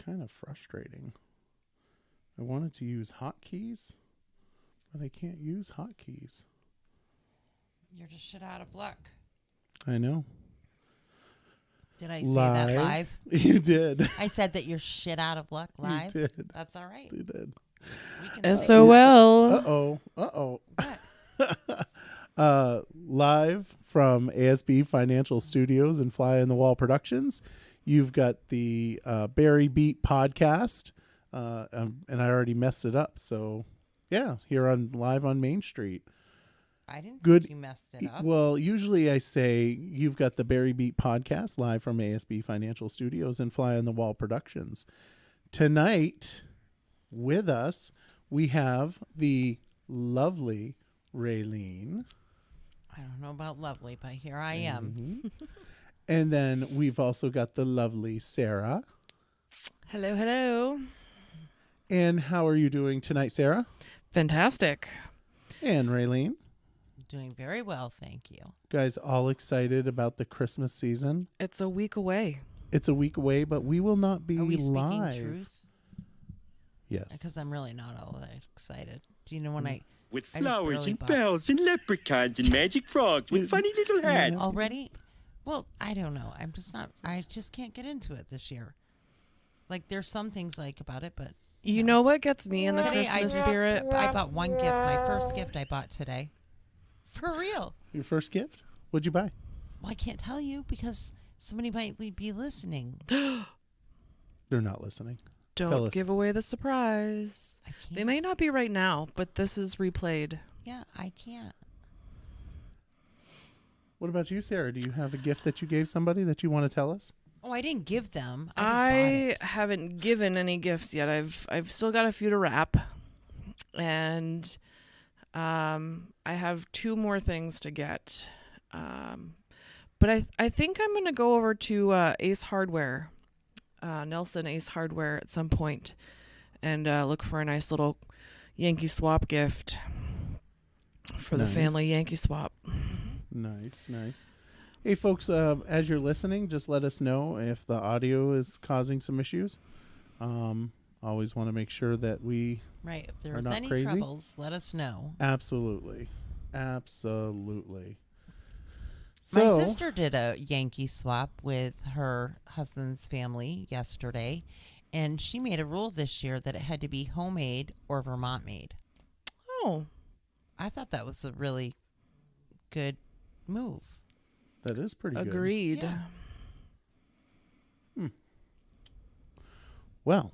kind of frustrating. I wanted to use hotkeys, but I can't use hotkeys. You're just shit out of luck. I know. Did I say that live? You did. I said that you're shit out of luck live? You did. That's all right. You did. SOL. Uh-oh. Live from ASB Financial Studios and Fly on the Wall Productions, you've got the Barry Beat podcast. And I already messed it up. So, yeah, here on Live on Main Street. I didn't Good. think you messed it up. Well, usually I say you've got the Barry Beat podcast live from ASB Financial Studios and Fly on the Wall Productions. Tonight, with us, we have the lovely Raylene. I don't know about lovely, but here I am. Mm-hmm. And then we've also got the lovely Sarah. Hello, hello. And how are you doing tonight, Sarah? Fantastic. And Raylene? Doing very well, thank you. Guys, all excited about the Christmas season? It's a week away. It's a week away, but we will not be Are we live. speaking truth? Yes. Because I'm really not all that excited. Do you know when With I just flowers barely and bought- bells and leprechauns and magic frogs with funny little hats. already? Well, I don't know. I'm just not. I just can't get into it this year. Like, there's some things I like about it, but You know what gets me in the today Christmas spirit? I bought one gift. My first gift I bought today. For real. Your first gift? What'd you buy? Well, I can't tell you because somebody might be listening. They're not listening. Tell Don't us. give away the surprise. I can't. They may not be right now, but this is replayed. Yeah, I can't. What about you, Sarah? Do you have a gift that you gave somebody that you want to tell us? Oh, I didn't give them. I just bought I it. haven't given any gifts yet. I've still got a few to wrap, and I have 2 more things to get. But I think I'm gonna go over to Ace Hardware, Nelson Ace Hardware at some point, and look for a nice little Yankee swap gift for the Nice. family Yankee swap. Nice. Hey, folks, as you're listening, just let us know if the audio is causing some issues. Always want to make sure that we... Right. If Are there's not any crazy? troubles, let us know. Absolutely. My So, sister did a Yankee swap with her husband's family yesterday, and she made a rule this year that it had to be homemade or Vermont made. Oh, I thought that was a really good move. that is pretty good. agreed. Yeah. Well,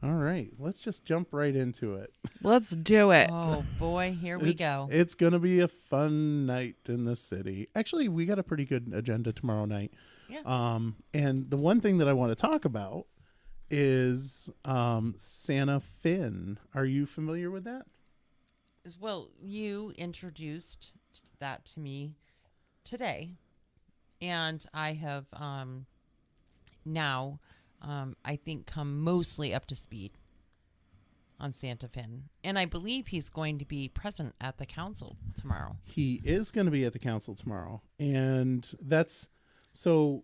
all right. Let's just jump right into it. Let's do it. Oh, boy, here we go. It's going to be a fun night in the city. Actually, we got a pretty good agenda tomorrow night. Yeah. And the one thing that I want to talk about is Santa Finn. Are you familiar with that? Well, you introduced that to me today, and I have now, I think, come mostly up to speed on Santa Finn. And I believe he's going to be present at the council tomorrow. He is going to be at the council tomorrow. And that's so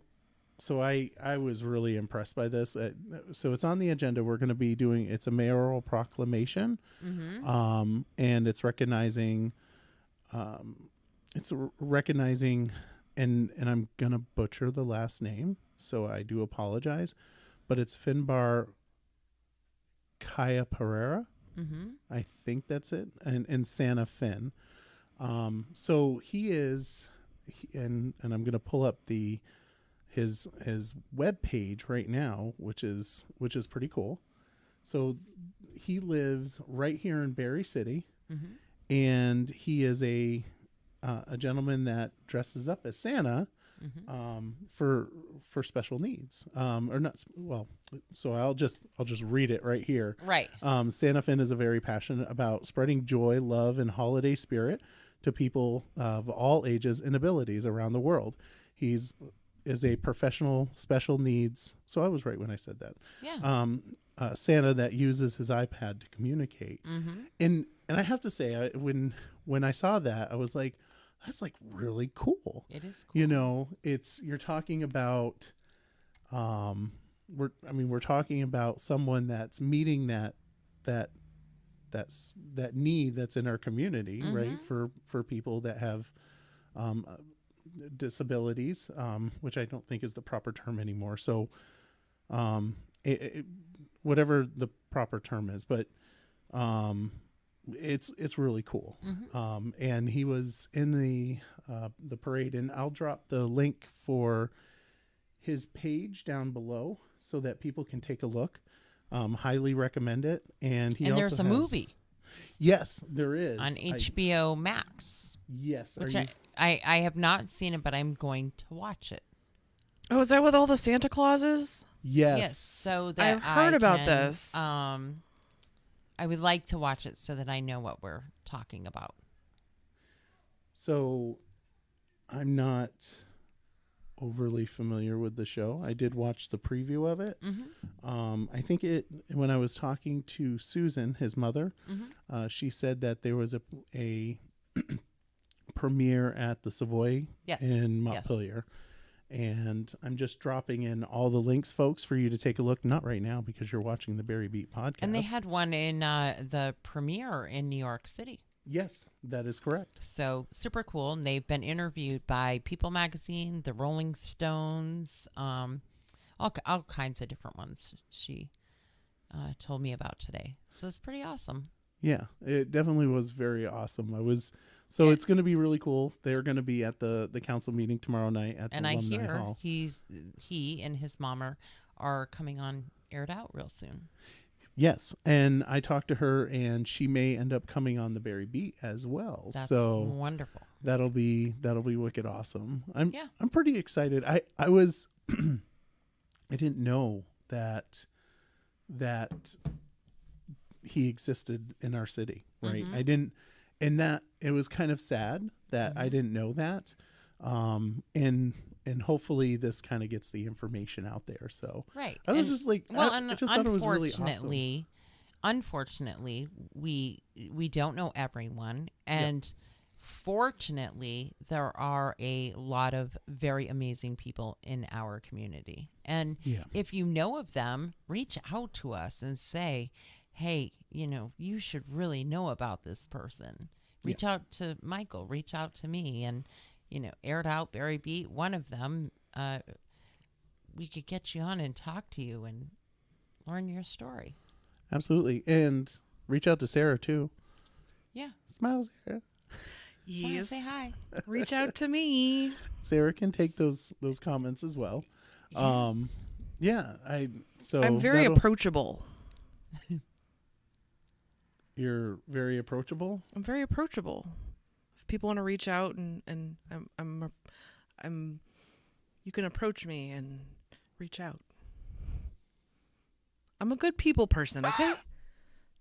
I was really impressed by this. So it's on the agenda. We're going to be doing, it's a mayoral proclamation. Mm-hmm. And it's recognizing, and I'm going to butcher the last name, so I do apologize, but it's Finbar Kaya Pereira. Mm-hmm. I think that's it. And Santa Finn. So he is, and I'm going to pull up his web page right now, which is pretty cool. So he lives right here in Barre City, Mm-hmm. and he is a gentleman that dresses up as Santa, Mm-hmm. for special needs, or not. Well, so I'll just read it right here. Right. Santa Finn is very passionate about spreading joy, love, and holiday spirit to people of all ages and abilities around the world. Is a professional special needs. So I was right when I said that. Yeah. Santa that uses his iPad to communicate. Mm-hmm. And I have to say, when I saw that, I was like, that's like really cool. It is cool. You know, you're talking about we're talking about someone that's meeting that need that's in our community, right? For people that have disabilities, which I don't think is the proper term anymore. So, whatever the proper term is, but it's really cool. And he was in the parade, and I'll drop the link for his page down below so that people can take a look. Highly recommend it. And he and also there's a has- movie Yes, there is on HBO Max, Yes, which I have not seen it, but I'm going to watch it. Oh, is that with all the Santa Clauses? Yes. So that I've heard about can, this. I would like to watch it so that I know what we're talking about. So I'm not overly familiar with the show. I did watch the preview of it. I think when I was talking to Susan, his mother, she said that there was a premiere at the Savoy in Montpelier. And I'm just dropping in all the links, folks, for you to take a look. Not right now because you're watching the Barry Beat podcast. And they had one in the premiere in New York City. Yes, that is correct. So super cool. And they've been interviewed by People Magazine, the Rolling Stones, all kinds of different ones she told me about today. So it's pretty awesome. Yeah, it definitely was very awesome. It's going to be really cool. They're going to be at the council meeting tomorrow night at the And I Alumni hear Hall. he and his mom are coming on Aired Out real soon. Yes, and I talked to her, and she may end up coming on the Barry Beat as well. That's so wonderful. that'll be wicked awesome. I'm Yeah. pretty excited. I was I didn't know that he existed in our city, right? I didn't, and that it was kind of sad that I didn't know that. And hopefully this kind of gets the information out there. So Right. I was just like, I just thought it was really awesome. Unfortunately, we don't know everyone, and fortunately, there are a lot of very amazing people in our community. And if you know of them, reach out to us and say, hey, you should really know about this person. Reach out to Michael, reach out to me, and Aired Out, Barry Beat, one of them, we could get you on and talk to you and learn your story. Absolutely. And reach out to Sarah too. Yeah. Smile, Sarah. Yes. Say hi. Reach out to me. Sarah can take those comments as well. Yes. I'm very approachable. You're very approachable. I'm very approachable. If people want to reach out and I'm you can approach me and reach out. I'm a good people person, okay?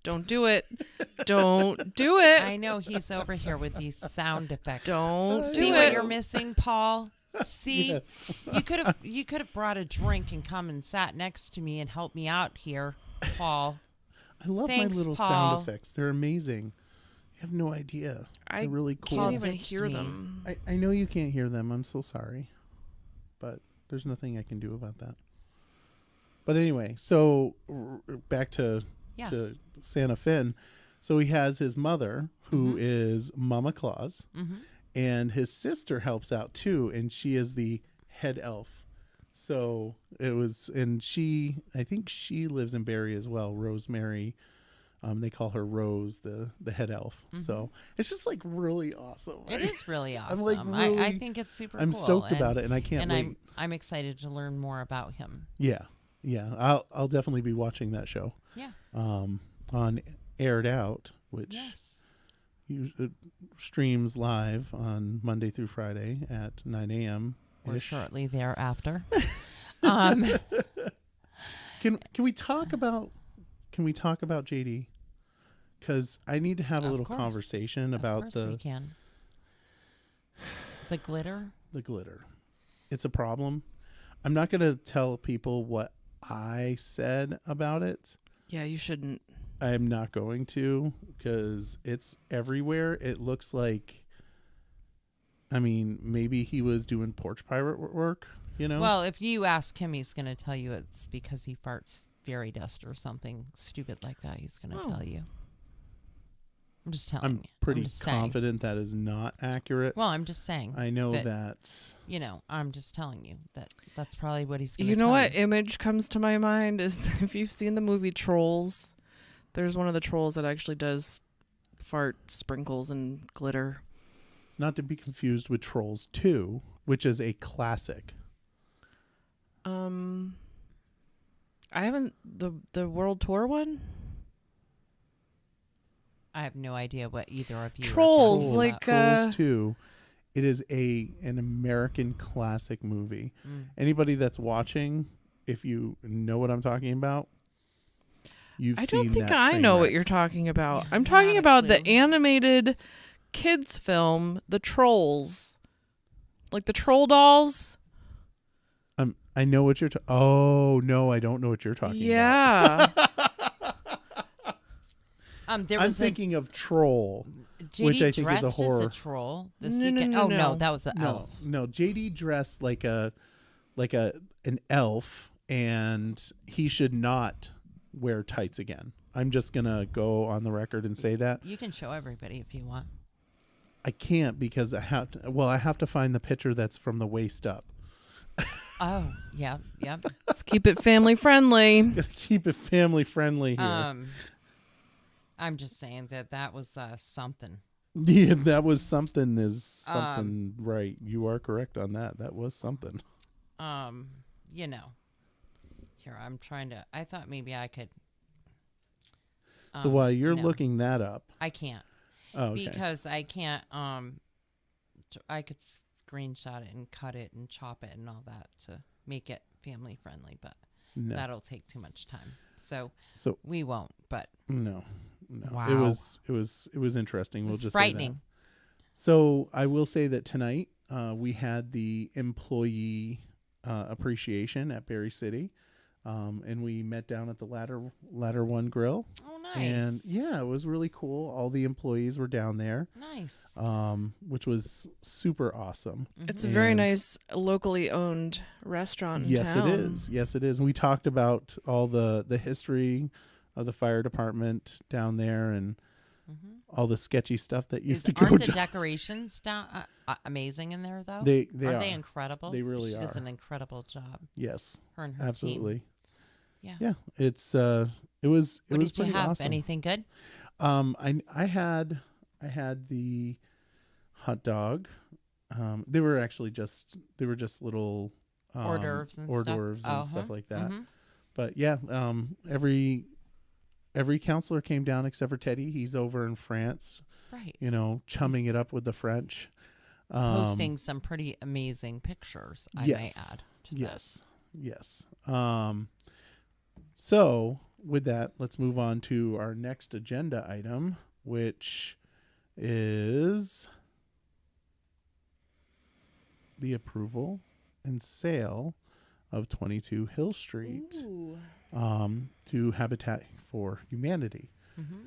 Don't do it. Don't do it. I know he's over here with these sound effects. Don't See do what it. you're missing, Paul? See? Yes. You could have brought a drink and come and sat next to me and helped me out here, Paul. I love Thanks, my little Paul. sound effects. They're amazing. You have no idea. They're really cool. Can't even Ditched hear me. them. I know you can't hear them. I'm so sorry. But there's nothing I can do about that. But anyway, so back to Santa Finn. So he has his mother, who is Mama Claus, and his sister helps out too, and she is the head elf. So it was, and I think she lives in Barre as well, Rosemary. They call her Rose, the head elf. So it's just like really awesome. It is really awesome. I'm like really, I think it's super I'm cool. stoked about it, and I can't wait. And I'm excited to learn more about him. Yeah. I'll definitely be watching that show. Yeah. On Aired Out, which streams live on Monday through Friday at 9 a.m. Or shortly thereafter. Can we talk about JD? Because I need to have a Of little course. conversation Of about course we can. The glitter. the glitter. It's a problem. I'm not going to tell people what I said about it. Yeah, you shouldn't. I'm not going to, because it's everywhere. It looks like, maybe he was doing porch pirate work, You know. Well, if you ask him, he's going to tell you it's because he farts fairy dust or something stupid like that. He's going to tell you. I'm just telling you. I'm pretty I'm just saying. confident that is not accurate. Well, I'm just saying. I know that. You know, I'm just telling you that that's probably what he's going to You tell know what you. image comes to my mind is if you've seen the movie Trolls, there's one of the trolls that actually does fart sprinkles and glitter. Not to be confused with Trolls 2, which is a classic. I haven't the World Tour one. I have no idea what either of you Trolls, are talking like, about. Trolls 2. It is an American classic movie. Anybody that's watching, if you know what I'm talking about, you've I seen don't think that I train know what wreck. you're talking about. Yeah, I'm not talking a about the clue. animated kids film, The Trolls. Like the troll dolls. I know what you're talking. Oh no, I don't know what you're talking about. Yeah. There I'm was thinking of Troll, JD which I think is a dressed as horror. a troll this No, no, weekend. no, Oh no. that was an No, elf. no. JD dressed like an elf, and he should not wear tights again. I'm just gonna go on the record and say that. You can show everybody if you want. I can't because I have to find the picture that's from the waist up. Oh, yeah. Let's keep it family friendly. Gotta keep it family friendly here. I'm just saying that was something. Yeah, that was something. Right? You are correct on that. That was something. You know. Here, I'm trying to. I thought maybe I could. So while you're no. looking that up, I can't oh, okay. because I can't. I could screenshot it and cut it and chop it and all that to make it family friendly, but No. that'll take too much time. So we won't. But No. wow, It was interesting. It We'll was just frightening. say that. So I will say that tonight we had the employee appreciation at Barre City, and we met down at the Ladder One Grill. Oh, nice. And yeah, it was really cool. All the employees were down there, Nice. which was super awesome. It's a very And- nice locally owned restaurant in Yes, town. it is. Yes, it is. And we talked about all the history of the fire department down there and all the sketchy stuff that used to go Aren't the down. decorations amazing in there though? They Aren't are. they incredible? They really she does are. an incredible job. Yes, Her and her absolutely. team. Yeah. Yeah, it's it was What was did you pretty have? awesome. Anything good? I had the hot dog. They were just little Hors d'oeuvres and hors stuff? d'oeuvres and stuff Uh-huh. like that. Mhm. But yeah, every counselor came down except for Teddy. He's over in France, Right. chumming it up with the French. Posting some pretty amazing pictures, I yes. may add. To Yes. So with that, let's move on to our next agenda item, which is the approval and sale of 22 Hill Street to Habitat for Humanity. Mm-hmm.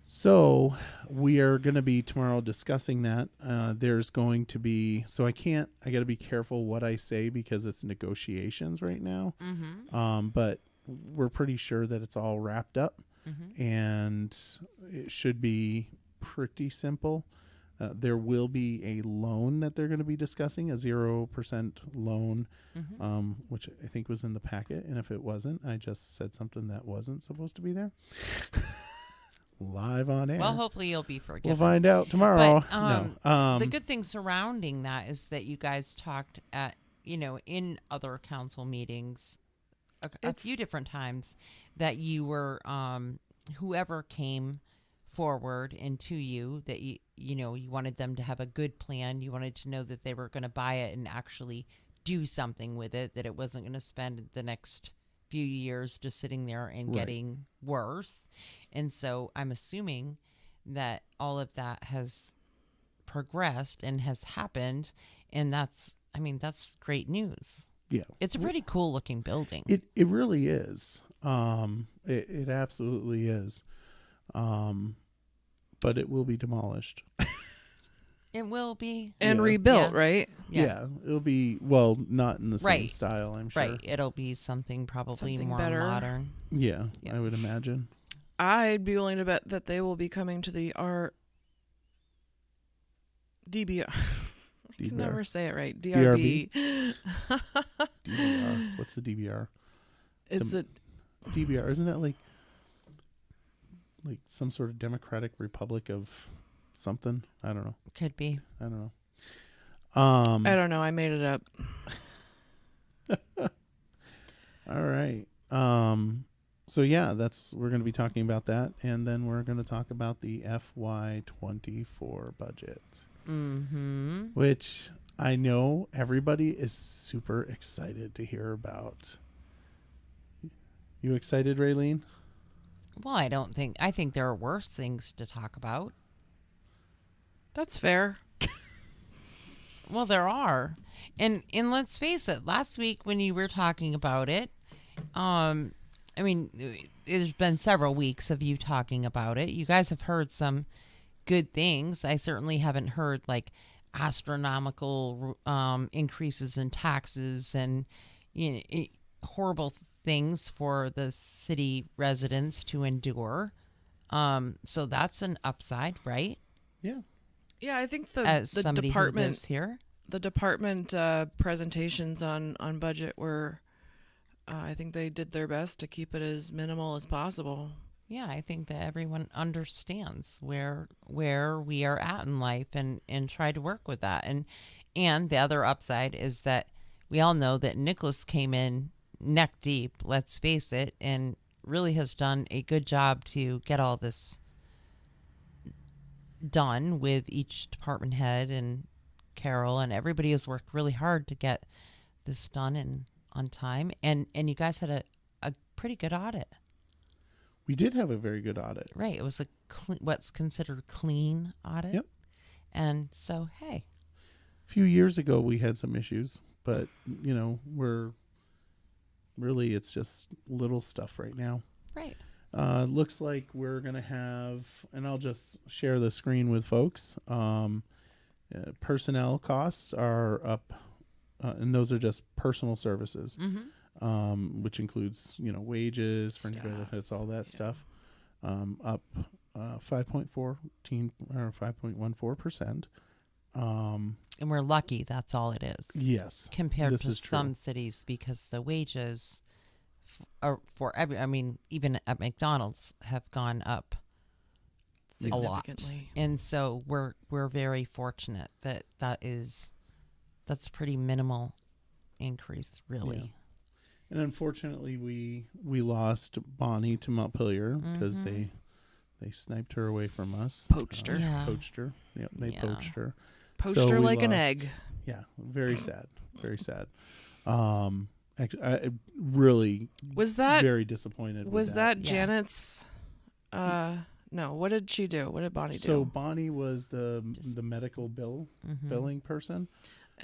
So we are going to be tomorrow discussing that. There's going to be, I got to be careful what I say because it's negotiations right now. Mm-hmm. But we're pretty sure that it's all wrapped up and it should be pretty simple. There will be a loan that they're going to be discussing, a 0% loan, which I think was in the packet. And if it wasn't, I just said something that wasn't supposed to be there. Live on air. Well, hopefully you'll be forgiven. We'll find out tomorrow. But the good thing surrounding that is that you guys talked at, in other council meetings a few different times that you were, whoever came forward and to you that you wanted them to have a good plan. You wanted to know that they were going to buy it and actually do something with it, that it wasn't going to spend the next few years just sitting there and getting worse. And so I'm assuming that all of that has progressed and has happened. And that's great news. Yeah. It's a pretty cool looking building. It really is. It absolutely is. But it will be demolished. It will be. and Yeah. rebuilt, Yeah. right? Yeah. It'll be, well, not in the same Right. style, I'm sure. Right. It'll be something probably Something more better. modern. Yeah, Yeah. I would imagine. I'd be willing to bet that they will be coming to the DBR. I can never say it right. DRB. DBR. What's the DBR? It's a DBR, isn't that like some sort of Democratic Republic of something? I don't know. Could be. I don't know. I don't know. I made it up. All right. So yeah, we're going to be talking about that, and then we're going to talk about the FY24 budget, Mm-hmm. which I know everybody is super excited to hear about. You excited, Raylene? Well, I think there are worse things to talk about. That's fair. Well, there are. And let's face it, last week when you were talking about it, I mean, there's been several weeks of you talking about it. You guys have heard some good things. I certainly haven't heard like astronomical increases in taxes and horrible things for the city residents to endure. So that's an upside, right? Yeah. Yeah, I think As the somebody who department lives here. the department presentations on budget were, I think they did their best to keep it as minimal as possible. Yeah, I think that everyone understands where we are at in life and try to work with that. And the other upside is that we all know that Nicholas came in neck deep, let's face it, and really has done a good job to get all this done with each department head, and Carol and everybody has worked really hard to get this done and on time. And you guys had a pretty good audit. We did have a very good audit. Right. It was a what's considered clean audit. Yep. And so, hey. A few years ago, we had some issues, but, it's just little stuff right now. Right. Looks like we're going to have, and I'll just share the screen with folks. Personnel costs are up, and those are just personal services, which includes, wages, fringe Staff. benefits, all that stuff, up 5.14%. And we're lucky that's all it is. Yes. Compared This to is true. some cities, because the wages even at McDonald's have gone up a lot. Significantly. And so we're very fortunate that's pretty minimal increase, really. Yeah. And unfortunately, we lost Bonnie to Montpelier because they sniped her away from us. Poached her. Yeah. Poached her. Yep, they Yeah. poached her. Poached So her we like an lost- egg. Yeah, very sad. Very sad. Actually, I really Was that very disappointed. was with that Yeah. Janet's? No. What did she do? What did Bonnie do? So Bonnie was the medical billing person.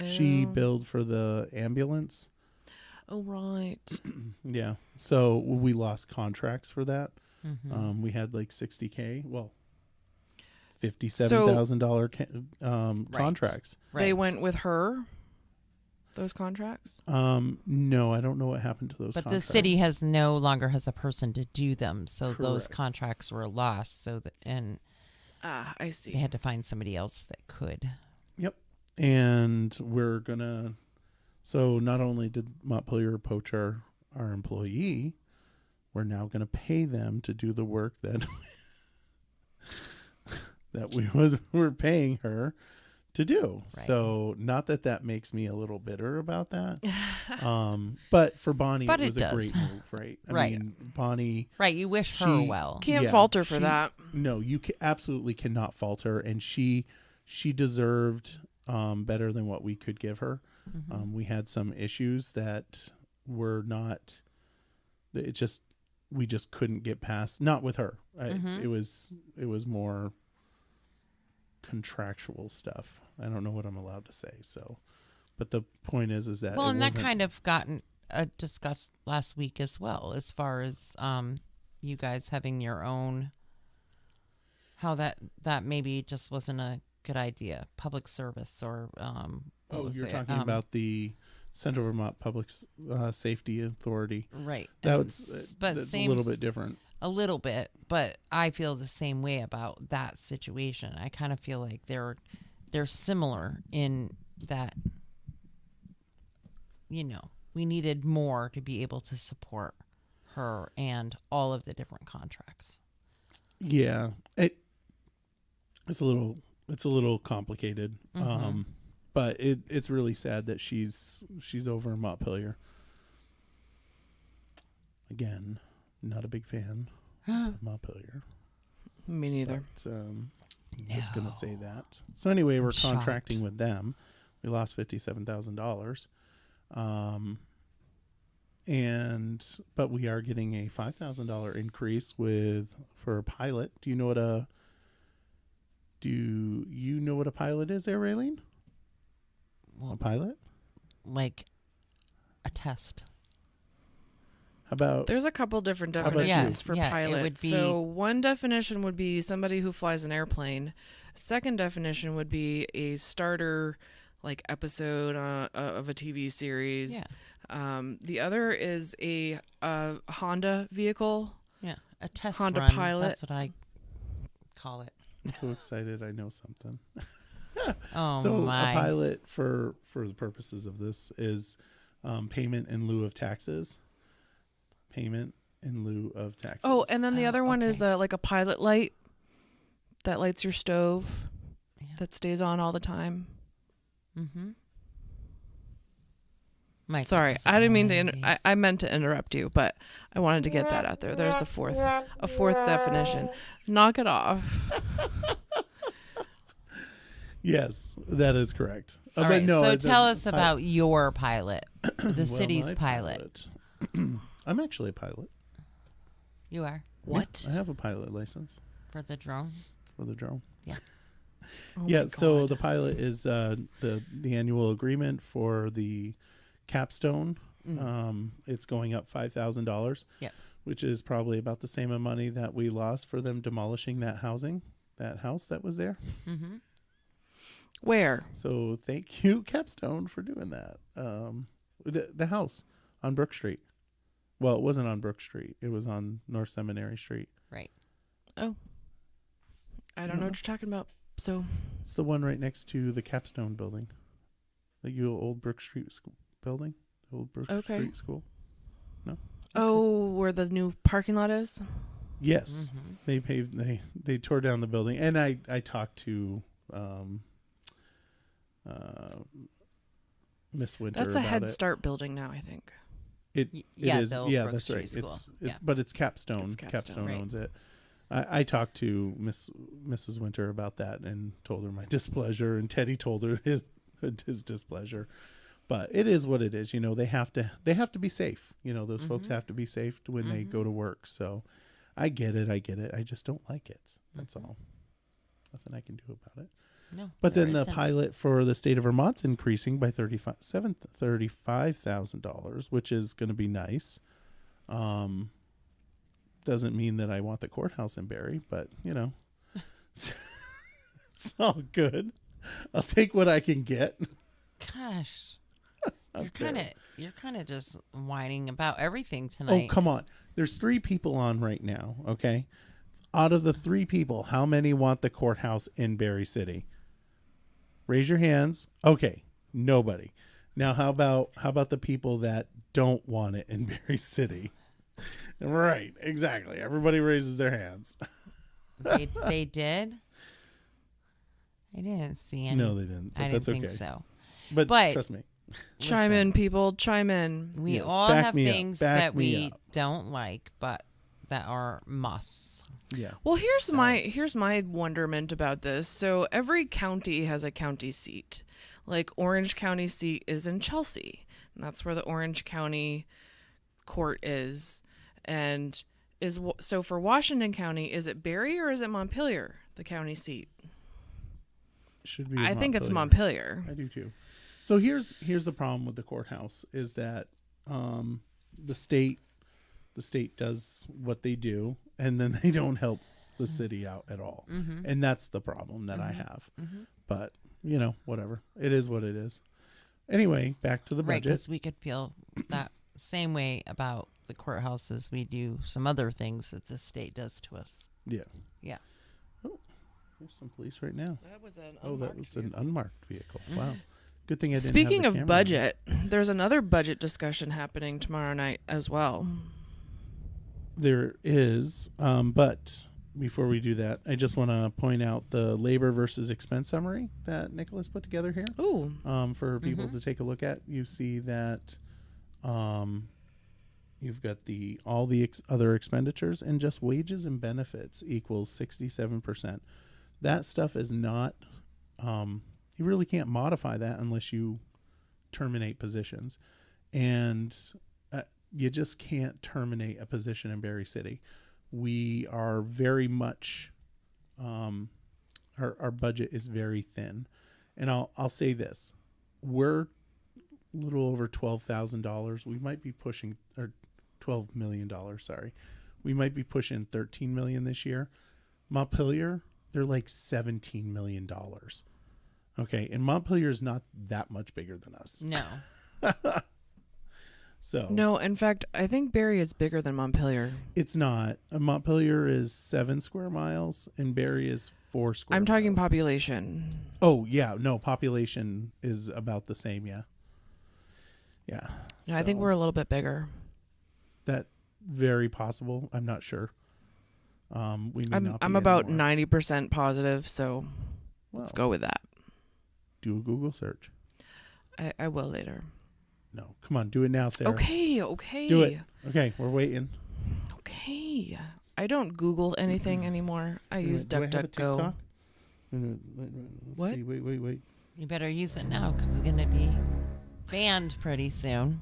Oh. She billed for the ambulance. Oh right. Yeah. So we lost contracts for that. Mm-hmm. We had like $60K. Well, $57,000 contracts. They went with her. Those contracts. No, I don't know what happened to those. But contracts. the city no longer has a person to do them, so those Correct. contracts were lost. And I see. they had to find somebody else that could. Yep. And we're gonna. So not only did Montpelier poach our employee, we're now gonna pay them to do the work that we're paying her to do. Right. So not that makes me a little bitter about that. But for Bonnie, But it it was a does. great move, right? I Right. mean, Bonnie. Right, you wish her She well. Can't Yeah, fault her for she- that. No, you absolutely cannot fault her, and she deserved better than what we could give her. Mm-hmm. We had some issues that were not. We just couldn't get past. Not with her. Mm-hmm. It was more contractual stuff. I don't know what I'm allowed to say. So, but the point is that Well, it and that wasn't- kind of gotten discussed last week as well, as far as you guys having your own. How that maybe just wasn't a good idea. Public service or what was you're it? talking about the Central Vermont Public Safety Authority. Right. That's but a little bit different. A little bit, but I feel the same way about that situation. I kind of feel like they're similar in that, you know, we needed more to be able to support her and all of the different contracts. Yeah, it's a little complicated, but it's really sad that she's over in Montpelier. Again, not a big fan of Montpelier. Me neither. But, just gonna say that. So anyway, we're shocked. contracting with them. We lost $57,000, but we are getting a $5,000 increase for a pilot. Do you know what a pilot is, there, Raylene? Well, A pilot? like a test. How about There's a couple different about definitions you? for Yeah, it pilot. would be- So one definition would be somebody who flies an airplane. Second definition would be a starter, like episode of a TV series. Yeah. The other is a Honda vehicle. Yeah. A test Honda run. pilot. That's what I call it. I'm so excited I know something. Oh, So my. a pilot, for the purposes of this, is payment in lieu of taxes. Payment in lieu of taxes. Oh, and then the Oh, other one is okay. like a pilot light that lights your stove Yeah. that stays on all the time. Mm-hmm. Michael Sorry, doesn't I didn't know mean any to. of I meant to interrupt you, but I wanted to get that out there. There's a fourth definition. Knock it off. Yes, that is correct. All But right, no, so it's tell a us about your pilot, the well, city's my pilot. I'm actually a pilot. You are What? I have a pilot license for the drone. for the drone. Oh Yeah, my so God. the pilot is the annual agreement for the capstone. It's going up $5,000. Yep. Which is probably about the same amount of money that we lost for them demolishing that house that was there. Mm-hmm. Where? So thank you, Capstone, for doing that. The house on Brook Street. Well, it wasn't on Brook Street. It was on North Seminary Street. Right. Oh, I don't know what you're talking about. So It's the one right next to the Capstone building. The old Brook Street school building. The old Brook Okay. Street school. No? Oh, where the new parking lot is? Yes. Mm-hmm. They tore down the building. And I talked to Miss Winter That's a about Head it. Start building now, I think. It Yeah, is. the old Yeah, Brook that's Street right. School. Yeah. But it's Capstone. It's Capstone, right. owns it. I talked to Mrs. Winter about that and told her my displeasure, and Teddy told her his displeasure. But it is what it is. You know, they have to be safe. You know, those folks have to be safe when they go to work. So I get it. I just don't like it. That's all. Nothing I can do about it. No. But there then the isn't. pilot for the state of Vermont's increasing by $35,000, which is going to be nice. Doesn't mean that I want the courthouse in Barre, but you know, it's all good. I'll take what I can get. Gosh. You're kind of just whining about everything tonight. Oh, come on. There's 3 people on right now, okay? Out of the 3 people, how many want the courthouse in Barre City? Raise your hands. Okay, nobody. Now how about the people that don't want it in Barre City? Right, exactly. Everybody raises their hands. They did. I didn't see any. No, they didn't. But I that's didn't okay. think so. But But- trust me. Chime Listen, in, people. Chime in. We Yes, all back have me up. things Back that me we up. don't like, but that are musts. Yeah. Well, here's my wonderment about this. So every county has a county seat. Like Orange County seat is in Chelsea, and that's where the Orange County court is. And so for Washington County, is it Barre or is it Montpelier, the county seat? Should be I think it's Montpelier. Montpelier. I do too. So here's the problem with the courthouse is that the state does what they do, and then they don't help the city out at all. Mm-hmm. And that's the problem that I have. Mm-hmm. But, whatever. It is what it is. Anyway, back to the Right, budget. because we could feel that same way about the courthouse as we do some other things that the state does to us. Yeah. Yeah. Oh, there's some police right now. That was an That was an unmarked vehicle. Wow. Good thing I didn't Speaking have the of camera on. budget, there's another budget discussion happening tomorrow night as well. There is, but before we do that, I just want to point out the labor versus expense summary that Nicholas put together here. Ooh. For people to take a look at. You see that you've got all the other expenditures, and just wages and benefits equals 67%. That stuff is not, you really can't modify that unless you terminate positions. And you just can't terminate a position in Barre City. We are very much, our budget is very thin. And I'll say this, we're a little over $12,000. We might be pushing, or $12 million, sorry. We might be pushing $13 million this year. Montpelier, they're like $17 million. Okay, and Montpelier is not that much bigger than us. No. So No, in fact, I think Barre is bigger than Montpelier. it's not. Montpelier is 7 square miles, and Barre is 4 square I'm talking miles. population. Oh, yeah. No, population is about the same, yeah. Yeah. Yeah, I think So we're a little bit bigger. that very possible. I'm not sure. We may not be I'm about anymore. 90% positive, so let's Well, go with that. do a Google search. I will later. No, come on, do it now, Sarah. Okay. Do it. Okay, we're waiting. Okay. I don't Google anything anymore. I use Do I have a DuckDuckGo. TikTok? Let's What? see. Wait. You better use it now because it's going to be banned pretty soon.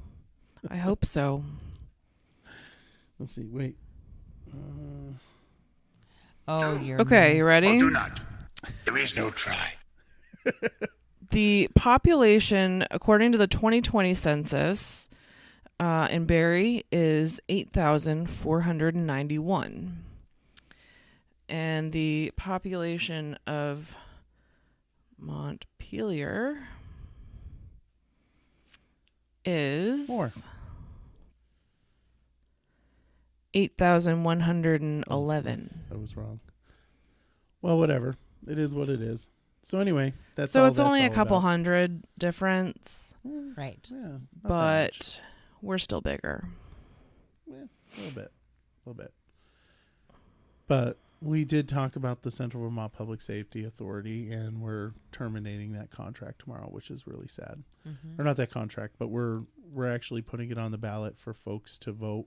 I hope so. Let's see. Wait. Oh, you're Okay, you ready? Do not. There is no try. The population, according to the 2020 census, in Barre is 8,491. And the population of Montpelier is More. 8,111. I was wrong. Well, whatever. It is what it is. So anyway, that's So all it's only a that's all couple about. hundred difference, right. Yeah, not that much. but we're still bigger. Yeah, a little bit. But we did talk about the Central Vermont Public Safety Authority, and we're terminating that contract tomorrow, which is really sad. Mm-hmm. Or not that contract, but we're actually putting it on the ballot for folks to vote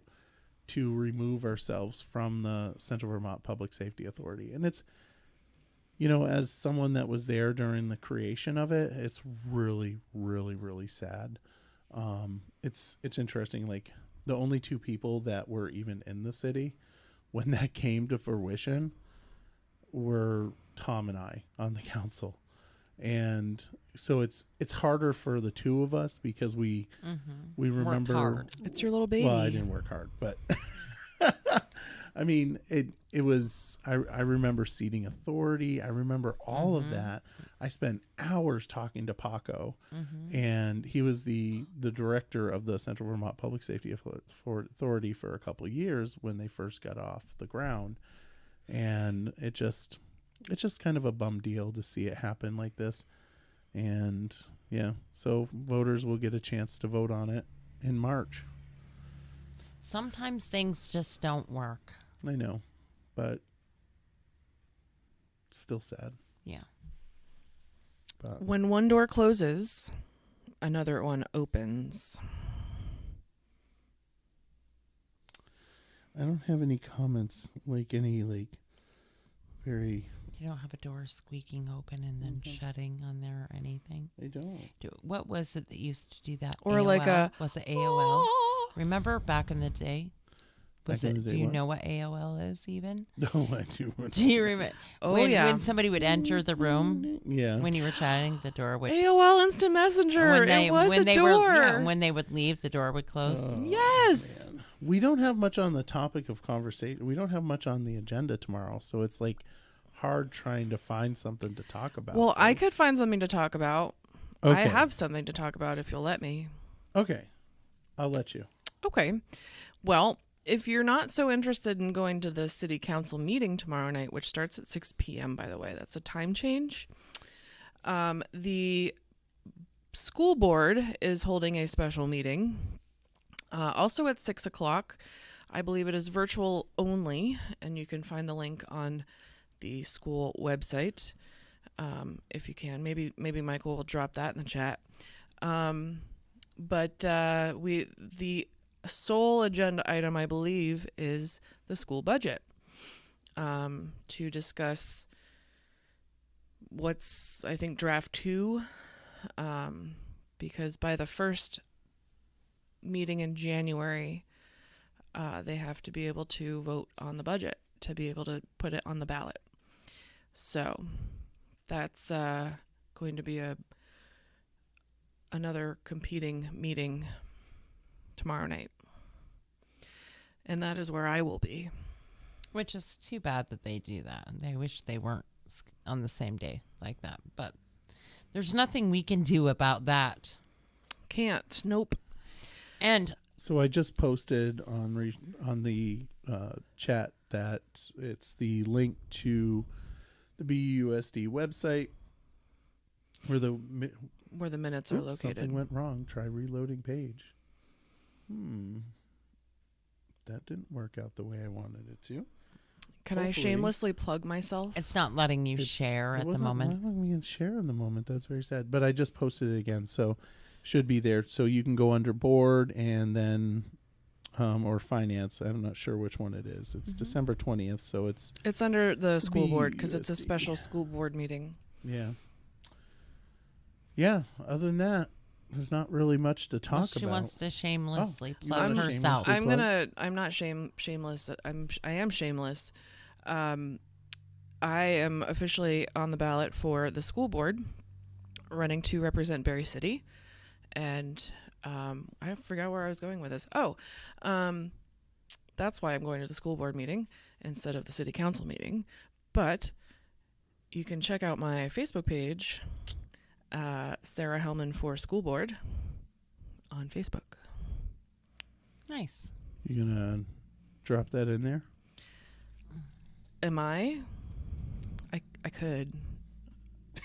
to remove ourselves from the Central Vermont Public Safety Authority. And it's, as someone that was there during the creation of it, it's really, really, really sad. It's interesting. Like, the only two people that were even in the city when that came to fruition were Tom and I on the council. And so it's harder for the two of us because we remember hard. It's your little baby. well, I didn't work hard, but I mean, it was, I remember seating authority. I remember all of that. I spent hours talking to Paco, and he was the director of the Central Vermont Public Safety Authority for a couple of years when they first got off the ground. And it's just kind of a bum deal to see it happen like this. And yeah, so voters will get a chance to vote on it in March. Sometimes things just don't work. I know, but still sad. Yeah. But When one door closes, another one opens. I don't have any comments, very You don't have a door squeaking open and then shutting on there or anything. I don't. What was it that used to do that? Or like AOL? a- Was it AOL? Remember back in the day? Was Back in it? the day, Do you what? know what AOL is even? No, I do. Do you remember? Oh, when, yeah. when somebody would enter the room Yeah. when you were chatting, the door would. AOL Instant Messenger. It was a door. When they would leave, the door would close. Yes. Man. We don't have much on the topic of conversation. We don't have much on the agenda tomorrow, so it's like hard trying to find something to talk about. Well, I folks. could find something to talk about. Okay. I have something to talk about if you'll let me. Okay, I'll let you. Okay. Well, if you're not so interested in going to the city council meeting tomorrow night, which starts at 6 p.m., by the way, that's a time change. The school board is holding a special meeting, also at 6 o'clock. I believe it is virtual only, and you can find the link on the school website if you can. Maybe Michael will drop that in the chat. But the sole agenda item, I believe, is the school budget to discuss what's, I think, draft 2, because by the first meeting in January, they have to be able to vote on the budget to be able to put it on the ballot. So that's going to be another competing meeting tomorrow night. And that is where I will be. Which is too bad that they do that. They wish they weren't on the same day like that. But there's nothing we can do about that. Can't. Nope. And So I just posted on the chat that it's the link to the BUSD website where the minutes are located. Something went wrong. Try reloading page. That didn't work out the way I wanted it to. Can I Hopefully. shamelessly plug myself? it's not letting you share at the moment. Not letting me share in the moment. That's very sad. But I just posted it again, so should be there. So you can go under board and then or finance. I'm not sure which one it is. It's December 20th, so it's It's under the school board because it's a BUSD. special school board meeting. yeah. Yeah, other than that, there's not really much to talk Well, she about. wants to shamelessly you plug wanna herself. shamelessly- I'm not shameless. I am shameless. I am officially on the ballot for the school board, running to represent Barre City, and I forgot where I was going with this. That's why I'm going to the school board meeting instead of the city council meeting. But you can check out my Facebook page, Sarah Helman for School Board, on Facebook. Nice. You gonna drop that in there? Am I? I could,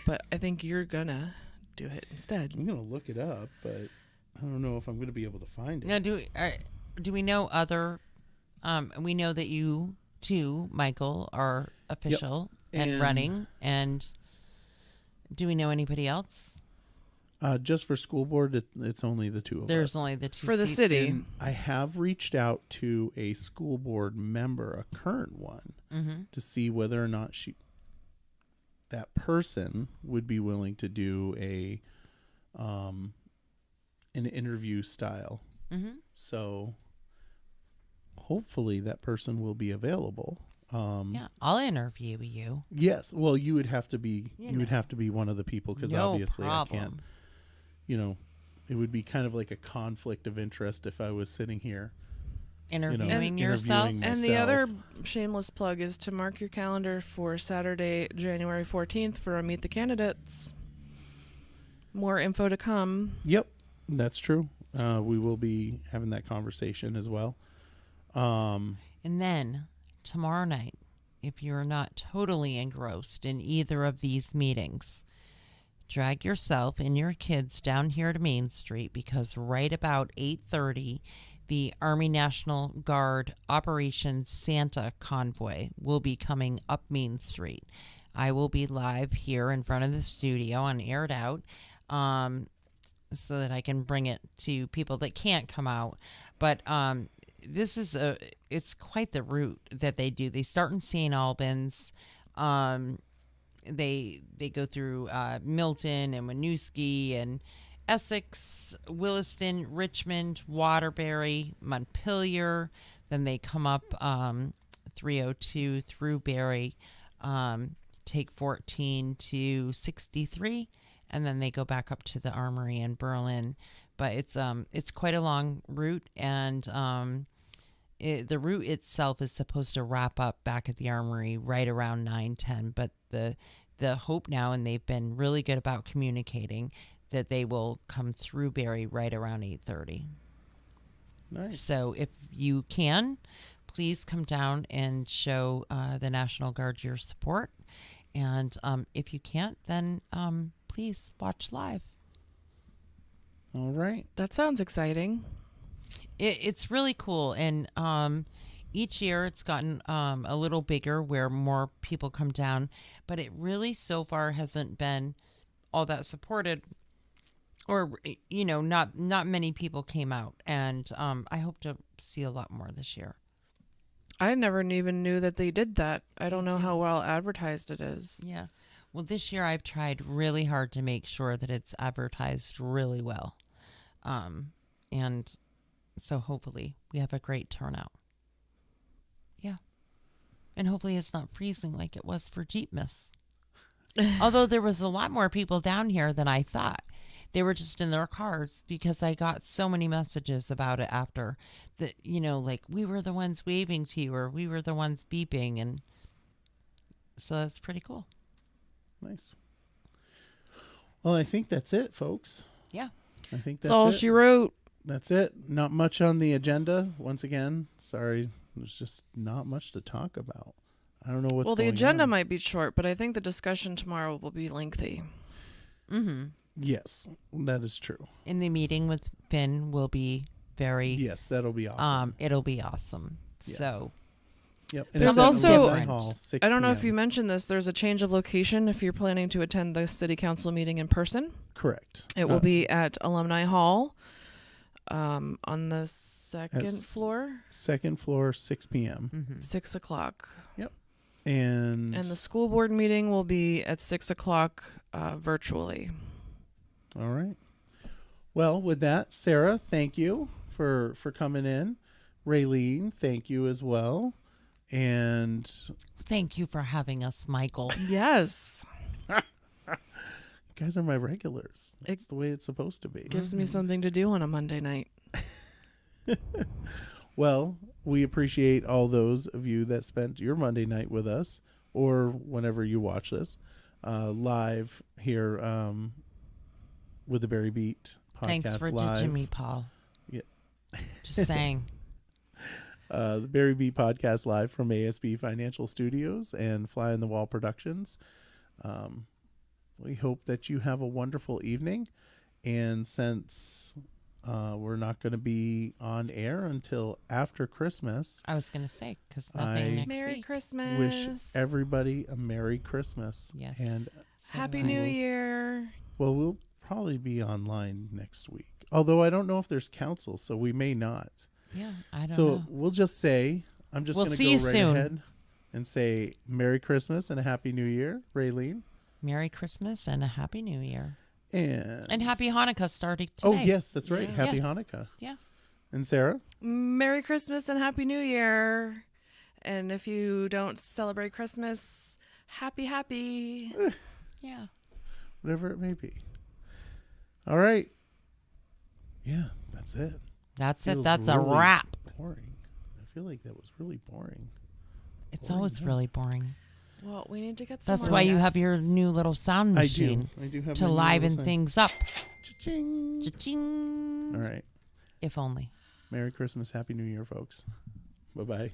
but I think you're gonna do it instead. I'm gonna look it up, but I don't know if I'm gonna be able to find it. Now, do we know other? We know that you too, Michael, are official and And- running. And do we know anybody else? Just for school board, it's only the two of us. There's only the two For the seats. city. And I have reached out to a school board member, a current one, to see whether or not that person would be willing to do an interview style. So hopefully that person will be available. Yeah, I'll interview you. Yes. Well, you would have to be You would have to be one of the people because No obviously problem. I can't. It would be kind of like a conflict of interest if I was sitting here Interviewing yourself. interviewing And the other myself. shameless plug is to mark your calendar for Saturday, January 14th for a Meet the Candidates. More info to come. Yep, that's true. We will be having that conversation as well. And then tomorrow night, if you're not totally engrossed in either of these meetings, drag yourself and your kids down here to Main Street because right about 8:30, the Army National Guard Operation Santa convoy will be coming up Main Street. I will be live here in front of the studio on Aired Out so that I can bring it to people that can't come out. But it's quite the route that they do. They start in St. Albans. They go through Milton and Winooski and Essex, Williston, Richmond, Waterbury, Montpelier, Then they come up 302 through Barre, take 14 to 63, and then they go back up to the Armory in Berlin. But it's quite a long route, and the route itself is supposed to wrap up back at the Armory right around 9:10. But the hope now, and they've been really good about communicating, that they will come through Barre right around 8:30. Nice. So if you can, please come down and show the National Guard your support. And if you can't, then please watch live. All right. That sounds exciting. It's really cool. And each year it's gotten a little bigger where more people come down. But it really so far hasn't been all that supported. Or, not many people came out. And I hope to see a lot more this year. I never even knew that they did that. I don't know how well advertised it is. Yeah. Well, this year I've tried really hard to make sure that it's advertised really well. And so hopefully we have a great turnout. Yeah. And hopefully it's not freezing like it was for Jeepmas. Although there was a lot more people down here than I thought. They were just in their cars because I got so many messages about it after that, like we were the ones waving to you or we were the ones beeping. And so that's pretty cool. Nice. Well, I think that's it, folks. Yeah. I think That's all it. she wrote. That's it. Not much on the agenda. Once again, sorry. There's just not much to talk about. I don't know what's Well, the going agenda on. might be short, but I think the discussion tomorrow will be lengthy. Mm-hmm. Yes, that is true. And the meeting with Finn will be very, Yes, that'll be awesome. it'll be awesome. Yeah. So, Yep. There's it's at also- Alumni Hall, 6 I don't know if you p.m. mentioned this. There's a change of location if you're planning to attend the city council meeting in person. Correct. It will be at Alumni Hall on the second floor, second floor, 6 p.m. mhm. 6 o'clock. And And the school board meeting will be at 6 o'clock virtually. all right. Well, with that, Sarah, thank you for coming in. Raylene, thank you as well. And Thank you for having us, Michael. Yes. you guys are my regulars. It's the way it's supposed to be. Gives me something to do on a Monday night. Well, we appreciate all those of you that spent your Monday night with us or whenever you watch this live here with the Barry Beat podcast Thanks for live. ditching me, Paul. Yeah. Just saying. The Barry Beat podcast live from ASB Financial Studios and Fly on the Wall Productions. We hope that you have a wonderful evening. And since we're not going to be on air until after Christmas, I was going to say, because I nothing next Merry week. Christmas. wish everybody a Merry Christmas. Yes. And So Happy do I. New Year. well, we'll probably be online next week. Although I don't know if there's council, so we may not. Yeah, I don't So know. we'll just say, I'm just We'll going to see go you right soon. ahead and say Merry Christmas and a Happy New Year, Raylene. Merry Christmas and a Happy New Year. And Happy Hanukkah starting Oh, today. yes, that's right. Yeah. Happy Yeah. Hanukkah. Yeah. And Sarah? Merry Christmas and Happy New Year. And if you don't celebrate Christmas, happy. Yeah. Whatever it may be. All right. Yeah, that's it. That's it. Feels That's a really wrap. Boring. I feel like that was really boring. It's Boring, always yeah. really boring. Well, we need to get some That's more why you have guests. your new little sound machine I do have to my new liven little things up. Cha-ching. Cha-ching. All right. If only. Merry Christmas. Happy New Year, folks. Bye-bye.